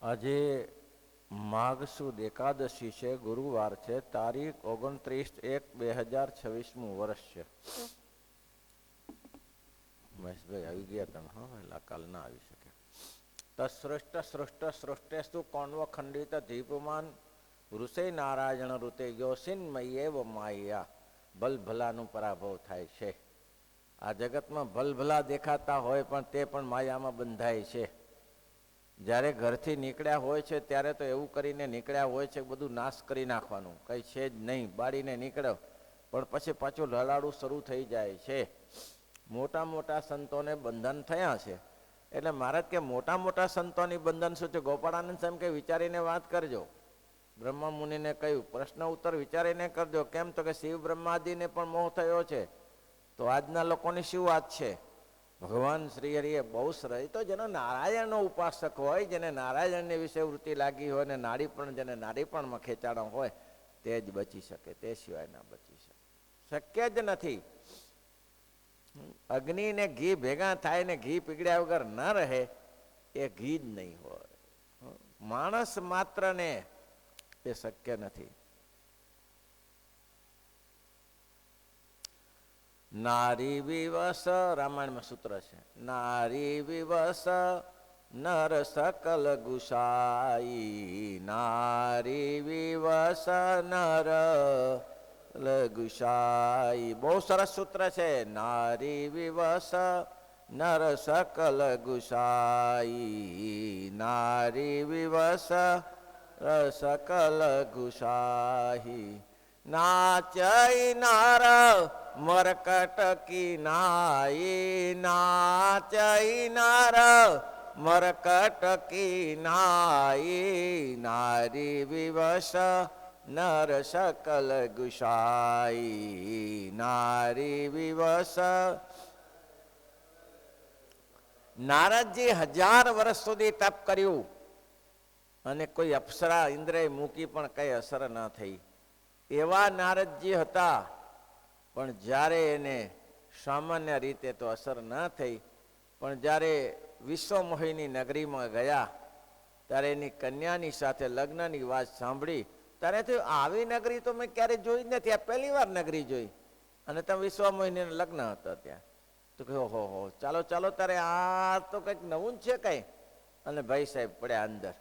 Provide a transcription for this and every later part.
આજે માઘ સુદ એકાદશી છે, ગુરુવાર છે, તારીખ 29/1/2026 વર્ષ છે. મહેશભાઈ આવી ગયા તમે? હા વહેલા કાલ ના આવી શકે. તસૃષ્ટ સૃષ્ટ સૃષ્ટેસ્તુ કોન્વ ખંડિત દીપમાન ઋષે નારાયણ ઋતે યોસિન્મયેવ માયા. ભલભલાનું પરાભવ થાય છે. આ જગતમાં ભલભલા દેખાતા હોય પણ તે પણ માયામાં બંધાય છે. જ્યારે ઘરથી નીકળ્યા હોય છે ત્યારે તો એવું કરીને નીકળ્યા હોય છે, બધું નાશ કરી નાખવાનું, કંઈ છે જ નહીં, બાળીને નીકળ્યો પણ પછી પાછું લલાડું શરૂ થઈ જાય છે. મોટા મોટા સંતોને બંધન થયા છે. એટલે મહારાજ કે મોટા મોટા સંતોની બંધન શું છે? ગોપાળાનંદ સ્વામી કે વિચારીને વાત કરજો. બ્રહ્મા મુનિને કહ્યું પ્રશ્ન ઉત્તર વિચારીને કરજો. કેમ તો કે શિવ બ્રહ્માદિને પણ મોહ થયો છે. તો આજના લોકોની શું વાત છે? ભગવાન શ્રી હરિએ બહુ સરસ, તો જેનો નારાયણનો ઉપાસક હોય, જેને નારાયણની વિશે વૃત્તિ લાગી હોય ને નાડી પણ જેને નાડીપણમાં ખેંચાણો હોય તે જ બચી શકે, તે સિવાય ના બચી શકે. શક્ય જ નથી. અગ્નિ ને ઘી ભેગા થાય ને ઘી પીગળ્યા વગર ન રહે એ ઘી જ નહીં હોય. માણસ માત્ર ને એ શક્ય નથી. નારી વિવસ, રામાયણમાં સૂત્ર છે, નારી વિવસ નર સકલ ગુસાઈ. નારી વિવસ નર ગુસાઈ. બહુ સરસ સૂત્ર છે. નારી વિવસ નર સકલ ગુસાઈ. નારી વિવસ સકલ ગુસાઈ. નાચઈ નાર મરકટ કી નાઈ. નાચઈ નાર મરકટ કી નાઈ. નારી વિવશ નર સકલ ગુસાઈ. નારી વિવશ. નારદજી 1000 વર્ષ સુધી તપ કર્યું અને કોઈ અપ્સરા ઇન્દ્રએ મૂકી પણ કઈ અસર ન થઈ. એવા નારદજી હતા. પણ જ્યારે એને સામાન્ય રીતે તો અસર ન થઈ, પણ જ્યારે વિશ્વમોહિની નગરીમાં ગયા ત્યારે એની કન્યાની સાથે લગ્નની વાત સાંભળી ત્યારે થયું આવી નગરી તો મેં ક્યારે જોઈ જ નથી, આ પહેલી વાર નગરી જોઈ. અને તમે વિશ્વમોહિની લગ્ન હતા ત્યાં. તો કહ્યું હો ચાલો ચાલો તારે આ તો કંઈક નવું છે કંઈ. અને ભાઈ સાહેબ પડ્યા અંદર.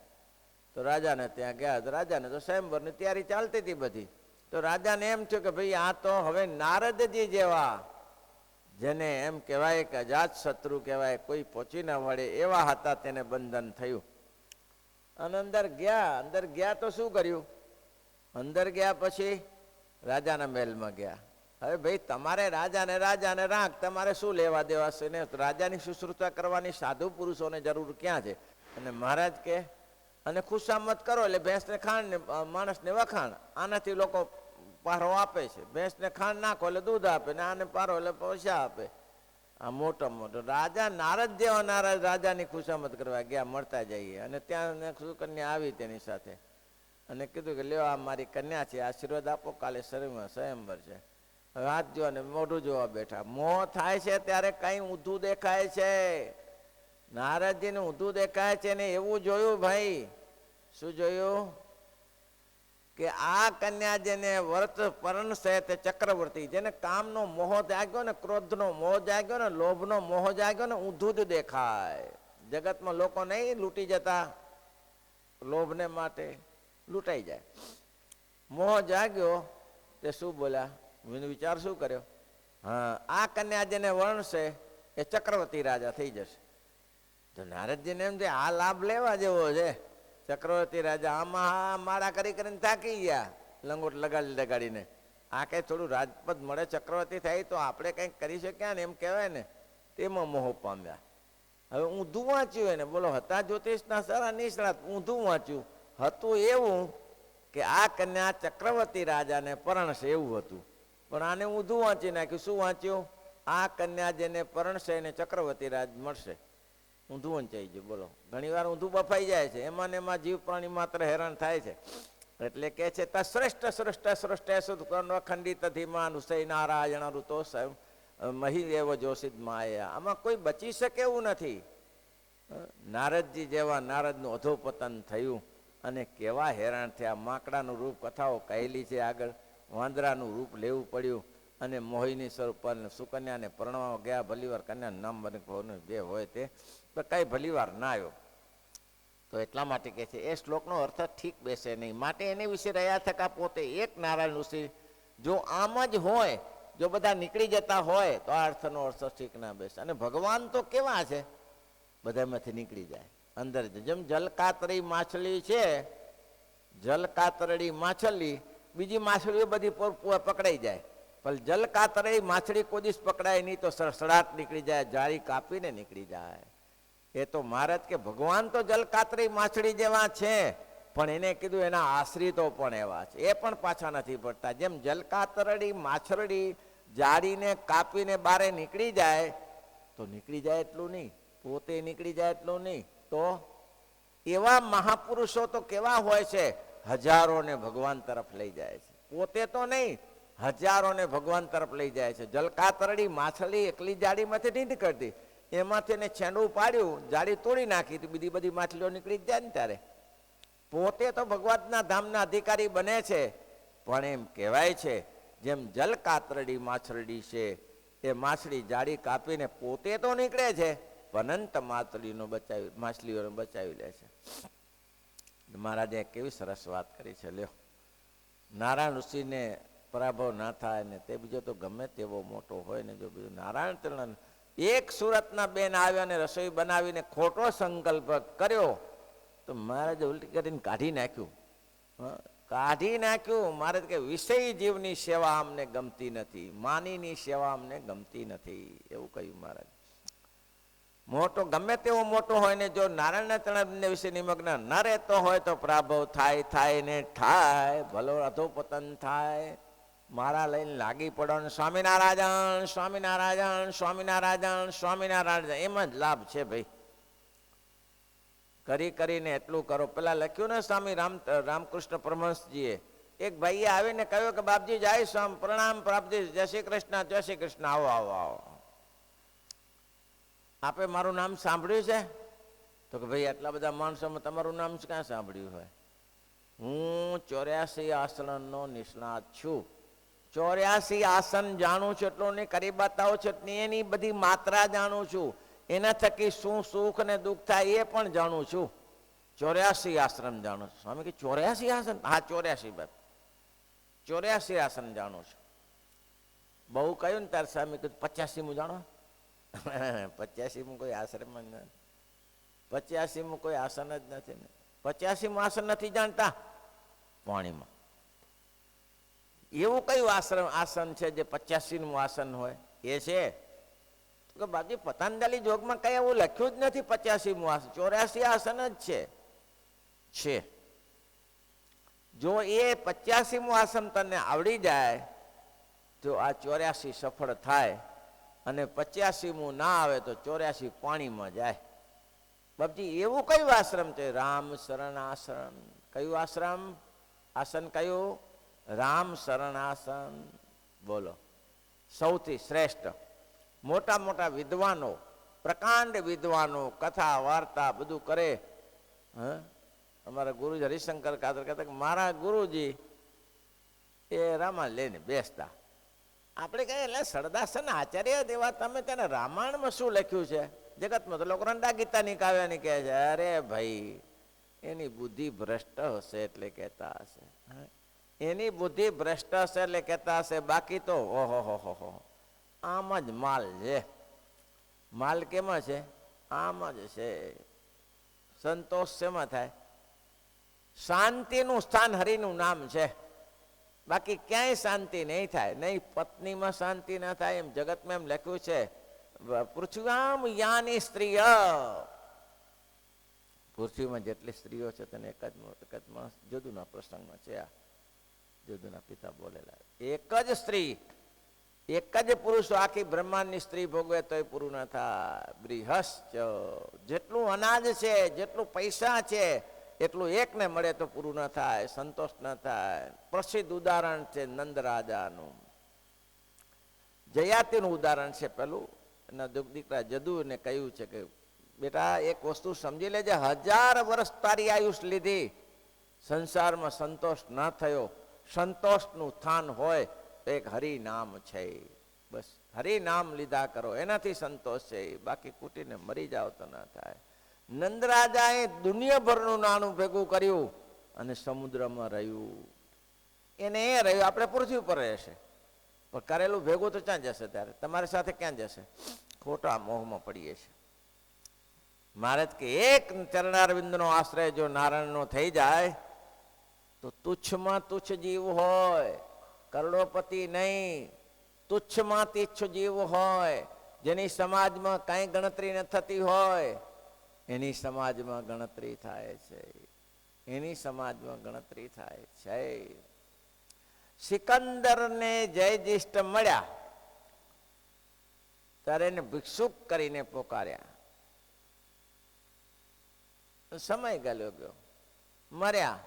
તો રાજાને ત્યાં ગયા. તો રાજાને તો સ્વયંવરની તૈયારી ચાલતી હતી બધી. તો રાજાને એમ થયું કે ભાઈ આ તો હવે નારદજી જેવા, જેને એમ કહેવાય કે અજાત શત્રુ કહેવાય, કોઈ પહોંચી ના વળે એવા હતા, તેને બંધન થયું. અને અંદર ગયા તો શું કર્યું? અંદર ગયા પછી રાજાના મહેલમાં ગયા. હવે ભાઈ તમારે રાજાને રાખ, તમારે શું લેવા દેવા છે ને? રાજાની શુશ્રૂષા કરવાની સાધુ પુરુષોને જરૂર ક્યાં છે? અને મહારાજ કે અને ખુશામત કરો એટલે ભેંસને ખાંડ ને માણસને વખાણ. આનાથી લોકો પારો આપે છે. ભેંસને ખાંડ નાખો એટલે દૂધ આપે ને આને પારો એટલે પૈસા આપે. આ મોટો રાજા નારદ જેવા નારાજ રાજાની ખુશામત કરવા ગયા. મળતા જઈએ અને ત્યાં સુકન્યા આવી તેની સાથે અને કીધું કે લ્યો આ મારી કન્યા છે, આશીર્વાદ આપો, કાલે શરીરમાં સ્વયંવર છે. હાથ જોવા ને મોઢું જોવા બેઠા. મોહ થાય છે ત્યારે કઈ ઊંધું દેખાય છે. નારદજીને ઊંધું દેખાય છે ને એવું જોયું ભાઈ. શું જોયું? કે આ કન્યા જેને વ્રત પરણશે તે ચક્રવર્તી. જેને કામનો મોહ જાગ્યો ને, ક્રોધનો મોહ જાગ્યો ને, લોભનો મોહ જાગ્યો ને, ઊંધું જ દેખાય. જગતમાં લોકો નહીં લૂંટી જતા, લોભને માટે લૂંટાઈ જાય. મોહ જાગ્યો તે શું બોલ્યા? વિચાર શું કર્યો? હા, આ કન્યા જેને વર્ણશે એ ચક્રવર્તી રાજા થઈ જશે. તો નારદજીને એમ છે આ લાભ લેવા જેવો છે. ચક્રવર્તી રાજા આમાં માળા કરીને થાકી ગયા, લંગોટ લગાડીને. આ કઈ થોડું રાજપદ મળે, ચક્રવર્તી થાય તો આપણે કંઈક કરી શક્યા ને એમ કહેવાય ને. તેમાં મોહ પામ્યા. હવે ઊંધું વાંચ્યું એને. બોલો, હતા જ્યોતિષના સારા નિષ્ણાત. ઊંધું વાંચ્યું. હતું એવું કે આ કન્યા ચક્રવર્તી રાજાને પરણશે એવું હતું. પણ આને ઊંધું વાંચી નાખ્યું. શું વાંચ્યું? આ કન્યા જેને પરણશે એને ચક્રવર્તી રાજ મળશે. ઊંધું વંચાઈ ગયું. બોલો, ઘણી વાર ઊંધું બફાઈ જાય છે. એમાં ને એમાં જીવ પ્રાણી માત્ર હેરાન થાય છે. એટલે કે છે તશ્રેષ્ઠ સૃષ્ટ સૃષ્ટ ખંડિત ધીમાન હુસૈ નારાયણ ઋતો મહી એવ જોશિત માયા. આમાં કોઈ બચી શકે એવું નથી. નારદજી જેવા નારદનું અધોપતન થયું અને કેવા હેરાન થયા. માકડાનું રૂપ કથાઓ કહેલી છે આગળ. વાંદરાનું રૂપ લેવું પડ્યું અને મોહિની સ્વરૂપ સુકન્યાને પરણવા ગયા. ભલીવાર કન્યા નામ બને જે હોય તે કઈ ભલીવાર ના આવ્યો. તો એટલા માટે કહે છે એ શ્લોકનો અર્થ ઠીક બેસે નહીં. માટે એને વિશે રહ્યા થકા પોતે એક નારાયણ ઋષિ જો આમ જ હોય, જો બધા નીકળી જતા હોય તો આ અર્થનો અર્થ ઠીક ના બેસે. અને ભગવાન તો કેવા છે, બધામાંથી નીકળી જાય અંદર. જેમ જલકાતરી માછલી છે, જલકાતરડી માછલી, બીજી માછલીઓ બધી પકડાઈ જાય, પણ જલકાતરડી માછલી કોઈ દિવસ પકડાય નહીં તો સડસડાટ નીકળી જાય, જાળી કાપીને નીકળી જાય. એ તો મહારાજ કે ભગવાન તો જલકાતરી માછલી જેવા છે, પણ એને કીધું એના આશ્રિતો પણ એવા છે, એ પણ પાછા નથી પડતા. જેમ જલકાતરડી માછલી જાળીને કાપીને બારે નીકળી જાય તો નીકળી જાય એટલું નહીં, પોતે નીકળી જાય એટલું નહીં, તો એવા મહાપુરુષો તો કેવા હોય છે, હજારોને ભગવાન તરફ લઈ જાય છે. પોતે તો નહીં, હજારોને ભગવાન તરફ લઈ જાય છે. જલકાતરડી માછલી એકલી જાળીમાંથી નહીં નીકળતી, એમાંથી એને છેંડું પાડ્યું, જાળી તોડી નાખી તો બીજી બધી માછલીઓ નીકળી જાય ને. ત્યારે પોતે તો ભગવાનના ધામના અધિકારી બને છે, પણ એમ કહેવાય છે જેમ જલકાતરડી માછલી છે, એ માછલી જાળી કાપીને પોતે તો નીકળે છે, અનંત માછલીઓને બચાવી લે છે. મહારાજે કેવી સરસ વાત કરી છે. લ્યો, નારાયણ ઋષિને પરાભવ ના થાય ને તે બીજો તો ગમે તેવો મોટો હોય ને, જો બીજું નારાયણ તીર્ણ એક સુરતના બેન આવ્યા ને રસોઈ બનાવીને ખોટો સંકલ્પ કર્યો તો મહારાજે ઉલટી કરીને કાઢી નાખ્યું. કાઢી નાખ્યું. મહારાજ કે વિષય જીવની સેવા અમને ગમતી નથી, માનીની સેવા અમને ગમતી નથી, એવું કહ્યું મહારાજ. મોટો ગમે તેવો મોટો હોય ને જો નારાયણના ચરણને વિશે નિમગ્ન ન રહેતો હોય તો પરાભવ થાય ને થાય, ભલો અધોપતન થાય. મારા લઈને લાગી પડો ને સ્વામિનારાયણ સ્વામિનારાયણ સ્વામિનારાયણ સ્વામિનારાયણ, એમ જ લાભ છે ભાઈ. કરીને એટલું કરો. પેલા લખ્યું ને સ્વામી રામકૃષ્ણ પરમહંસજીએ, એક ભાઈએ આવીને કહ્યું કે બાપજી જય સ્વામ, પ્રણામ બાપજી, જય શ્રી કૃષ્ણ, જય શ્રી કૃષ્ણ, આવો આવો આવો. આપે મારું નામ સાંભળ્યું છે? તો કે ભાઈ આટલા બધા માણસોમાં તમારું નામ ક્યાં સાંભળ્યું હોય? હું 84 આસનનો નિષ્ણાત છું. 84 આસન જાણું છું એટલું નહીં, કરી બતાવો છો એની બધી માત્રા જાણું છું, એના થકી શું સુખ ને દુઃખ થાય એ પણ જાણું છું. 84 આસન જાણું છું. સ્વામી કે 84 આસન? હા 84 બાપ, 84 આસન જાણું છું. બહુ કહ્યું ને તાર સ્વામી કીધું 85મું જાણો? 85મું કોઈ આશ્રમ જ નથી, 85મું કોઈ આસન જ નથી ને. 85મું આસન નથી જાણતા પાણીમાં. એવું કયું આસન છે જે 85મું આસન હોય? એ છે કે બાપજી પતંજલિ જોગમાં કઈ એવું લખ્યું જ નથી 85મું આસન, 84 આસન જ છે. જો એ 85મું આસન તને આવડી જાય તો આ 84 સફળ થાય, અને 85મું ના આવે તો 84 પાણીમાં જાય. બાપજી એવું કયું આશ્રમ છે? રામ શરણ આશ્રમ. કયું આશ્રમ? આસન કયું? રામ શરણ આસન. બોલો, સૌથી શ્રેષ્ઠ. મોટા મોટા વિદ્વાનો, પ્રકાંડ વિદ્વાનો કથા વાર્તા બધું કરે. અમારા ગુરુજી હરિશંકર કાદર કહેતા કે મારા ગુરુજી એ રામાયણ લઈને બેસતા. આપણે કહીએ એટલે સરદાસન આચાર્ય દેવા તમે તેને રામાયણમાં શું લખ્યું છે? જગતમાં તો લોકો રંડા ગીતા નીકાળ્યા કહે છે. અરે ભાઈ, એની બુદ્ધિ ભ્રષ્ટ હશે એટલે કહેતા હશે, એની બુદ્ધિ ભ્રષ્ટ હશે એટલે કહેતા હશે. બાકી તો ઓહો હો આમ જ માલ છે. માલ કેમાં છે? આમ જ છે. સંતોષ શેમાં થાય? શાંતિનું સ્થાન હરિનું નામ છે, બાકી ક્યાંય શાંતિ નહીં થાય. નહીં પત્નીમાં શાંતિ ના થાય. એમ જગતમાં એમ લખ્યું છે, પૃથ્વીમાં યાની સ્ત્રીય, પૃથ્વીમાં જેટલી સ્ત્રીઓ છે તેને એક જ માણસ જદુના પ્રસંગમાં છે. આ જદુના પિતા બોલેલા, એક જ સ્ત્રી, એક જ પુરુષ આખી બ્રહ્માંડની સ્ત્રી ભોગવે તોય પૂરું ના થાય. બૃહસ્ચ, જેટલું અનાજ છે, જેટલું પૈસા છે, એટલું એકને મળે તો પૂરું ના થાય, સંતોષ ના થાય. પ્રસિદ્ધ ઉદાહરણ છે નંદ રાજાનું, જયાતિનું ઉદાહરણ છે. પેલું એના દીકરા જદુને કહ્યું છે કે બેટા એક વસ્તુ સમજી લેજે, 1000 વર્ષ તારી આયુષ લીધી, સંસારમાં સંતોષ ન થયો, સંતોષનું સ્થાન હોય તો એક હરિનામ છે. બસ હરિનામ લીધા કરો, એનાથી સંતોષ છે. બાકી કૂટીને મરી જાવ તો ના થાય. નંદરાજાએ દુનિયાભરનું નાણું ભેગું કર્યું અને સમુદ્રમાં રહ્યું. એને એ રહ્યું, આપણે પૃથ્વી ઉપર રહેશે, પણ કરેલું ભેગું તો ક્યાં જશે? ત્યારે તમારી સાથે ક્યાં જશે? ખોટા મોહમાં પડીએ છે. મહારાજ કે એક ચરણારવિંદનો આશ્રય જો નારાયણનો થઈ જાય તો તુચ્છમાં તુચ્છ જીવ હોય, કરોડોપતિ નહીં, તુચ્છમાં તુચ્છ જીવ હોય, જેની સમાજમાં કઈ ગણતરી ન થતી હોય, એની સમાજમાં ગણતરી થાય છે. એની સમાજમાં ગણતરી થાય છે. સિકંદરને જયજિષ્ઠ મળ્યા ત્યારે એને ભિક્ષુક કરીને પોકાર્યા. સમય ગયો, મર્યા.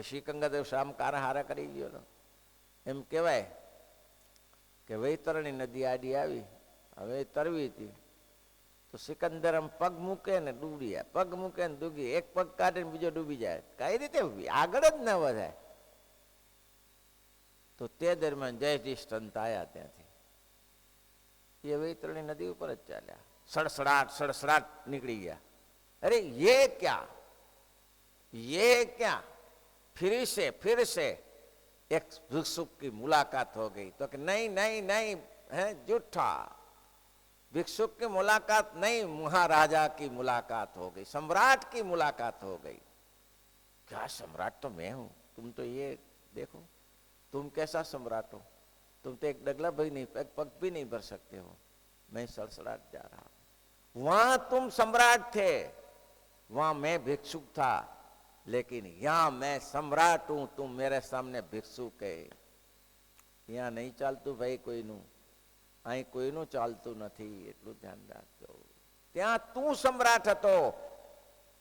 સિકંદર શામકાર હારા કરી ગયો. એમ કહેવાય કે વૈતરણી નદી આડી આવી, હવે તરવી હતી તો સિકંદર આમ પગ મૂકે ને ડૂબી જાય, પગ મૂકે ને ડૂબી, એક પગ કાઢે ને બીજો ડૂબી જાય. કઈ રીતે આગળ જ ન વધાય. તો તે દરમિયાન જયજિષ્ઠ સંત આવ્યા ત્યાંથી. એ વૈતરણી નદી ઉપર જ ચાલ્યા, સડસડાટ સડસડાટ નીકળી ગયા. अरे ये क्या फिर से एक भिक्षुक की मुलाकात हो गई. तो कि नहीं है झूठा, भिक्षुक की मुलाकात नहीं, महाराजा की मुलाकात हो गई, सम्राट की मुलाकात हो गई. क्या सम्राट तो मैं हूं, तुम तो ये देखो, तुम कैसा सम्राट हो, तुम तो एक डगला भी नहीं, एक पग भी नहीं भर सकते हो, मैं सड़सड़ाट जा रहा हूं. वहां तुम सम्राट थे, वहां मैं भिक्षुक था, लेकिन यहां मैं सम्राट हूं, तुम मेरे सामने भिक्षुक है. यहाँ नहीं चालતું ભાઈ કોઈનું, અહીં કોઈનું ચાલતું નથી, એટલું ધ્યાન રાખજો. ત્યાં તું સમ્રાટ હતો,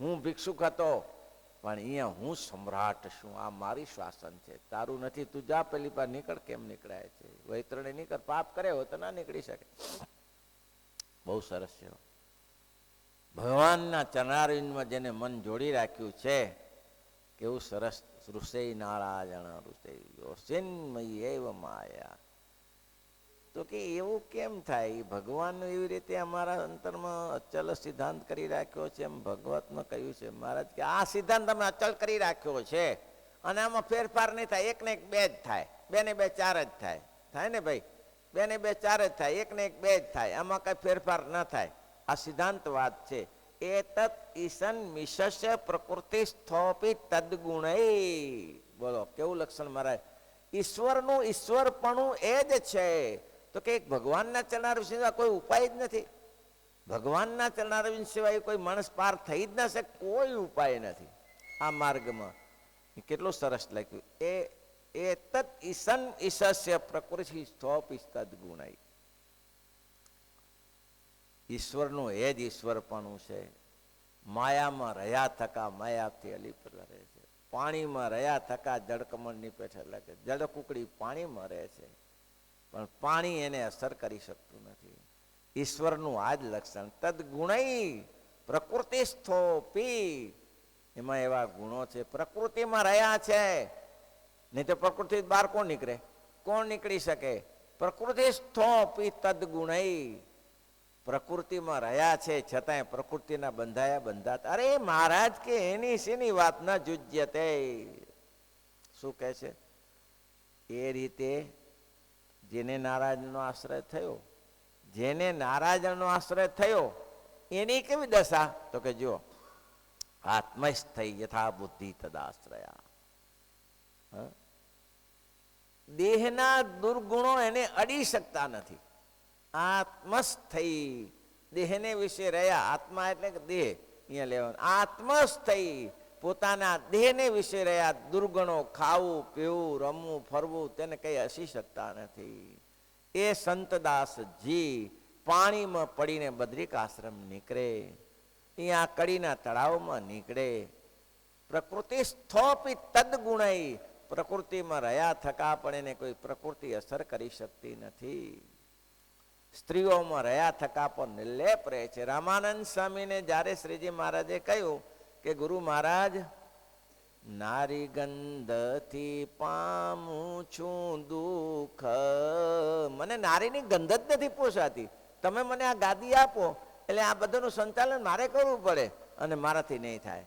હું ભિક્ષુક હતો, પણ અહીંયા હું સમ્રાટ છું. આ મારી શાસન છે, તારું નથી. તું જા પેલી પર નીકળ. કેમ નીકળાય છે? વૈતરણી નીકળ, પાપ કરે હોય તો ના નીકળી શકે. બહુ સરસ છે. ભગવાનના ચરણારવિંદમાં જેને મન જોડી રાખ્યું છે, કેવું સરસ. ઋષિ નારાયણ ઋષિન્મયી એવ માયા. તો કે એવું કેમ થાય? ભગવાન એવી રીતે અમારા અંતરમાં અચલ સિદ્ધાંત કરી રાખ્યો છે, એમ ભગવતમાં કહ્યું છે. મહારાજ કે આ સિદ્ધાંત અમે અચલ કરી રાખ્યો છે અને આમાં ફેરફાર નહીં થાય. એક ને એક બે જ થાય, બે ને બે ચાર જ થાય. થાય ને ભાઈ? બે ને બે ચાર જ થાય, એક ને એક બે જ થાય. આમાં કઈ ફેરફાર ન થાય. આ સિદ્ધાંતવાદ છે. એતત ઈશન મિશસ્ય પ્રકૃતિ સ્થોપી તદગુણૈ. બોલો કેવું લક્ષણ મહારાજ. ઈશ્વરનું ઈશ્વરપણું એ જ છે. તો કે ભગવાનના ચરણારવિંદ સિવાય કોઈ ઉપાય જ નથી. ભગવાનના ચરણારવિંદ સિવાય કોઈ માણસ પાર થઈ જ ન શકે. કોઈ ઉપાય નથી આ માર્ગમાં. કેટલું સરસ લખ્યું. એતત ઈશન ઈશસ્ય પ્રકૃતિ સ્થોપી તદગુણૈ. ઈશ્વરનું એ જ ઈશ્વરપણું છે. માયામાં રહ્યા થકા માયાથી અલિપ્ત રહે છે. પાણીમાં રહ્યા થકા જળકમળની પેઠે લાગે. જળ કુકડી પાણીમાં રહે છે, પણ પાણી એને અસર કરી શકતું નથી. ઈશ્વરનું આ જ લક્ષણ. તદગુણૈ પ્રકૃતિ સ્થોપી. એમાં એવા ગુણો છે. પ્રકૃતિમાં રહ્યા છે, નહીં તો પ્રકૃતિ બહાર કોણ નીકળે? કોણ નીકળી શકે? પ્રકૃતિ સ્થોપી તદગુણૈ. પ્રકૃતિમાં રહ્યા છે છતાંય પ્રકૃતિના બંધાતા. અરે મહારાજ કે એની શેની વાત ન જુજ્યતે. શું કહે છે? એ રીતે જેને નારાયણનો આશ્રય થયો, જેને નારાયણનો આશ્રય થયો એની કેવી દશા? તો કે જો આત્મસ્થૈ યથા બુદ્ધિ તદાશ્રયા. દેહના દુર્ગુણો એને અડી શકતા નથી. આત્મસ્થૈ. દેહને વિશે રહ્યા. આત્મા એટલે કે દેહ અહીંયા લેવાનું. આત્મસ્થૈ પોતાના દેહને વિશે રહ્યા. દુર્ગણો ખાવું પીવું રમવું ફરવું તેને કઈ હસી શકતા નથી. એ સંતદાસજી પાણીમાં પડીને બદ્રિક આશ્રમ નીકળે, અહીંયા કડીના તળાવમાં નીકળે. પ્રકૃતિ સ્થોપી તદગુણૈ. પ્રકૃતિમાં રહ્યા થકા પણ એને કોઈ પ્રકૃતિ અસર કરી શકતી નથી. સ્ત્રીઓમાં રહ્યા થકા પણ નિર્લેપ રહે છે. રામાનંદ સ્વામીને જ્યારે શ્રીજી મહારાજે કહ્યું કે ગુરુ મહારાજ, નારી ગંધથી પામું છું દુઃખ, મને નારીની ગંધ જ નથી પોસાતી, તમે મને આ ગાદી આપો એટલે આ બધાનું સંચાલન મારે કરવું પડે અને મારાથી નહીં થાય.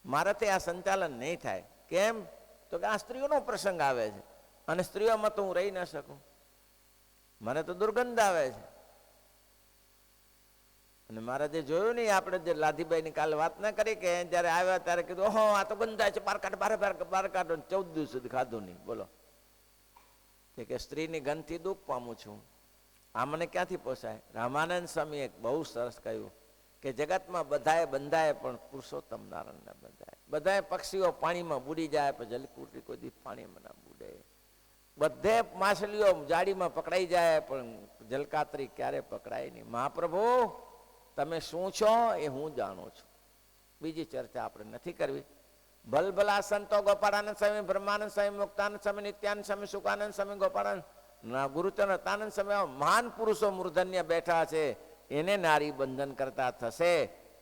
મારાથી આ સંચાલન નહીં થાય. કેમ? તો કે આ સ્ત્રીઓનો પ્રસંગ આવે છે અને સ્ત્રીઓમાં તો હું રહી ન શકું, મને તો દુર્ગંધ આવે છે. અને મહારાજે જોયું નહીં, આપણે જે લાધીબાઈની કાલે વાત ના કરી કે જયારે આવ્યા ત્યારે કીધું ઓહો આ તો ગંધાય છે, બહાર કાઢ, બહાર કાઢો. 14 દિવસ સુધી ખાધું નહીં. બોલો કે સ્ત્રીની ગંધથી દુઃખ પામું છું, આ મને ક્યાંથી પોસાય? રામાનંદ સ્વામી એક બહુ સરસ કહ્યું કે જગતમાં બધાએ બંધાય પણ પુરુષોત્તમ નારાયણને બંધાય. બધાએ પક્ષીઓ પાણીમાં બુડી જાય પણ જલકુટી કોઈ દી પાણીમાં ના બુડે. બધે માછલીઓ જાળીમાં પકડાઈ જાય પણ જલકાતરી ક્યારે પકડાય નહીં. મહાપ્રભુ તમે શું છો એ હું જાણું છું. બીજી ચર્ચા આપણે નથી કરવી. ભલભલા સંતો ગોપાળાનંદ સ્વામી, બ્રહ્માનંદ સ્વામી, મુક્તાનંદ સ્વામી, નિત્યાનંદ સ્વામી, સુખાનંદ સ્વામી, ગોપાળાનંદ, ગુરુચરણ રતાનંદ સ્વામી, મહાન પુરુષો મૂર્ધન્ય બેઠા છે. એને નારી બંધન કરતા થશે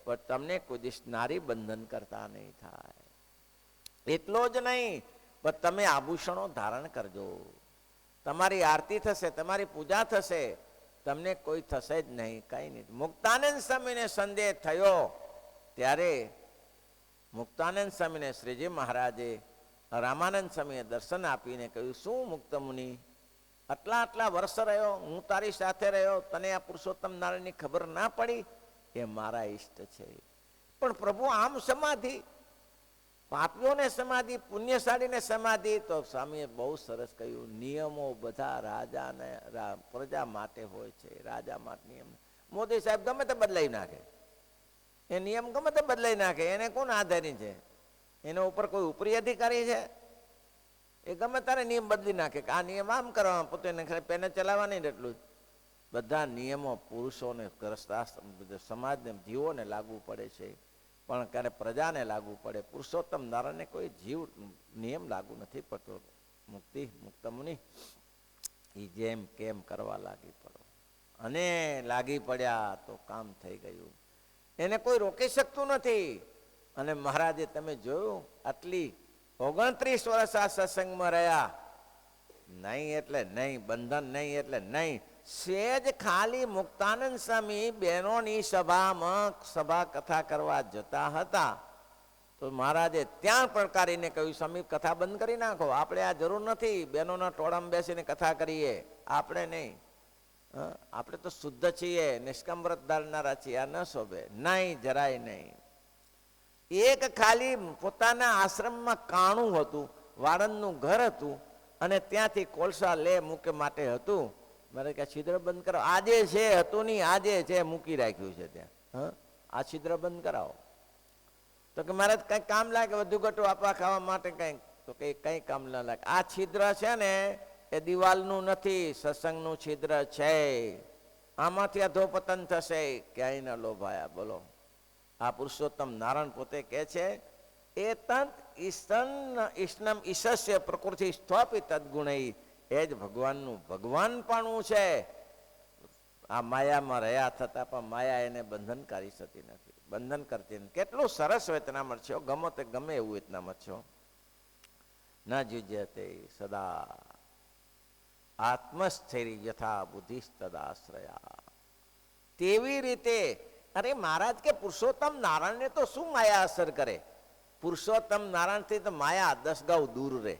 પણ તમને કોઈ દિવસ નારી બંધન કરતા નહીં થાય. એટલો જ નહીં પણ તમે આભૂષણો ધારણ કરજો, તમારી આરતી થશે, તમારી પૂજા થશે, તમને કોઈ થશે જ નહીં, કઈ નહીં. મુક્તાનંદ સ્વામીને સંદેહ થયો ત્યારે મુક્તાનંદ સ્વામીને શ્રીજી મહારાજે રામાનંદ સ્વામીએ દર્શન આપીને કહ્યું, શું મુક્ત મુનિ, આટલા વર્ષ રહ્યો, હું તારી સાથે રહ્યો, તને આ પુરુષોત્તમ નારાયણની ખબર ના પડી? એ મારા ઈષ્ટ છે. પણ પ્રભુ આમ સમાધિ, પાપીઓને સમાધિ, પુણ્યશાળીને સમાધિ. તો સ્વામીએ બહુ સરસ કહ્યું, નિયમો બધા રાજાને પ્રજા માટે હોય છે. રાજા માટે નિયમ મોદી સાહેબ ગમે તે બદલાઈ નાખે, એ નિયમ ગમે તે બદલાઈ નાખે, એને કોણ આધારી છે? એના ઉપર કોઈ ઉપરી અધિકારી છે? એ ગમે તારે નિયમ બદલી નાખે કે આ નિયમ આમ કરવા, પોતે પેને ચલાવવા નહીં. એટલું જ બધા નિયમો પુરુષોને, સમાજને, જીવોને લાગુ પડે છે પણ ક્યારે પ્રજાને લાગુ પડે. પુરુષોત્તમ નારાયણને કોઈ જીવ નિયમ લાગુ નથી પડતો. મુક્ત મુનિ એ જેમ કેમ કરવા લાગી પડો, અને લાગી પડ્યા તો કામ થઈ ગયું. એને કોઈ રોકી શકતું નથી. અને મહારાજે તમે જોયું, આટલી 29 વર્ષ આ સત્સંગમાં રહ્યા, નહીં એટલે નહીં, બંધન નહીં એટલે નહીં. સેજ ખાલી મુક્તાનંદ સ્વામી બહેનોની સભામાં સભા કથા કરવા જતા હતા તો મહારાજે ત્યાં પડકારીને કહ્યું, સ્વામી કથા બંધ કરી નાખો, આપણે આ જરૂર નથી બહેનોના ટોળામાં બેસીને કથા કરીએ, આપણે નહીં. આપણે તો શુદ્ધ છીએ, નિષ્કામ વ્રત ધારનારા છીએ, આ ન શોભે. નહીં, જરાય નહીં. એક ખાલી પોતાના આશ્રમમાં કાણું હતું, વાળંદનું ઘર હતું અને ત્યાંથી કોલસા લે મૂકે માટે હતું. મારે કે છિદ્ર બંધ કરાવો. આજે છે, હતું નહીં, આજે છે, મૂકી રાખ્યું છે ત્યાં. આ છિદ્ર બંધ કરાવો. તો કે મારે કઈ કામ લાગે વધુ ઘટું આપવા ખાવા માટે કઈ? તો કે કઈ કામ ના લાગે. આ છિદ્ર છે ને એ દિવાલનું નથી, સત્સંગનું છિદ્ર છે. આમાંથી અધોપતન થશે, ક્યાંય ન લોભાયા. બોલો, આ પુરુષોત્તમ નારાયણ પોતે કહે છે, એ તંત ઈષ્ણમ ઈશસ્ય પ્રકૃતિ સ્થાપિત તદગુણઈ. એ જ ભગવાનનું ભગવાન પણ છે. આ માયામાં રહ્યા થતા પણ માયા એને બંધન કરી શકતી નથી, બંધન કરતી નથી. કેટલું સરસ વેતનામત છે, ગમે તે ગમે એવું વેતનામત છે. ન જુજ્યતે સદા આત્મસ્થૈર્ય યથા બુદ્ધિસ્તદાશ્રયા. તેવી રીતે અરે મહારાજ કે પુરુષોત્તમ નારાયણને તો શું માયા અસર કરે? પુરુષોત્તમ નારાયણથી તો માયા 10 ગાઉ દૂર રહે.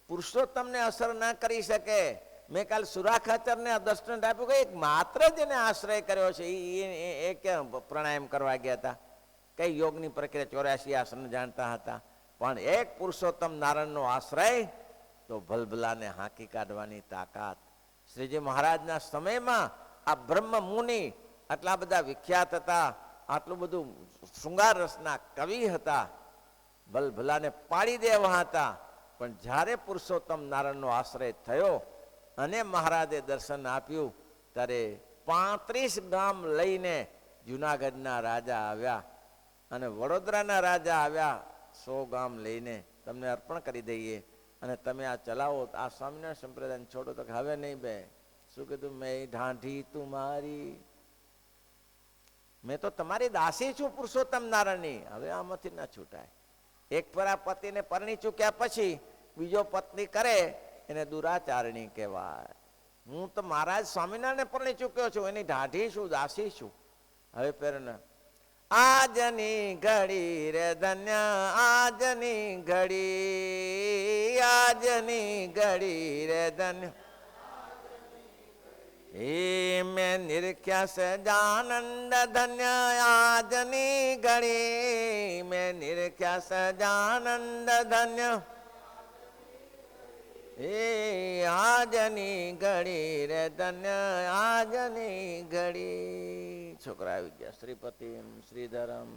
પુરુષોત્તમને અસર ના કરી શકે. મેં કાલ સુરાખાચરને દર્શન આપ્યું કે એક માત્ર જેને આશ્રય કર્યો છે એ ક્યાં પ્રાણાયામ કરવા ગયા હતા, કઈ યોગની પ્રક્રિયા 84 આસન જાણતા હતા, પણ એક પુરુષોત્તમ નારાયણનો આશ્રય તો ભલભલાને હાંકી કાઢવાની તાકાત. શ્રીજી મહારાજના સમયમાં આ બ્રહ્મ મુનિ આટલા બધા વિખ્યાત હતા, આટલું બધું શૃંગાર રસના કવિ હતા, ભલભલાને પાડી દેવા હતા. પણ જ્યારે પુરુષોત્તમ નારાયણનો આશ્રય થયો અને મહારાજે દર્શન આપ્યું ત્યારે 35 ગામ લઈને જુનાગઢના રાજા આવ્યા અને વડોદરાના રાજા આવ્યા. 100 ગામ લઈને તમને અર્પણ કરી દઈએ અને તમે આ ચલાવો. આ સ્વામિનારાયણ સંપ્રદાય છોડો તો હવે નહીં બે, શું કીધું? મેં ઢાંઢી તુમારી, મેં તો તમારી દાસી છું પુરુષોત્તમ નારાયણની. હવે આમાંથી ના છૂટાય. એક પરા પતિને પરણી ચૂક્યા પછી બીજો પત્ની કરે એને દુરાચારણી કહેવાય. હું તો મહારાજ સ્વામિનારાયણ પરણી ચૂક્યો છું, એની ઢાઢી છું, દાસી છું. હવે પેરણ આજની ઘડી રે ધન્ય, આજની ઘડી, આજની ઘડી રે ધન્ય. એ મેં નિરખ્યા સજાનંદ ધન્ય, આજની ઘડી મેં નિરખ્યા સજાનંદ ધન્ય. એ આજની ઘડી રે ધન્ય, આજની ઘડી. છોકરા આવી ગયા. શ્રીપતિ શ્રીધરમ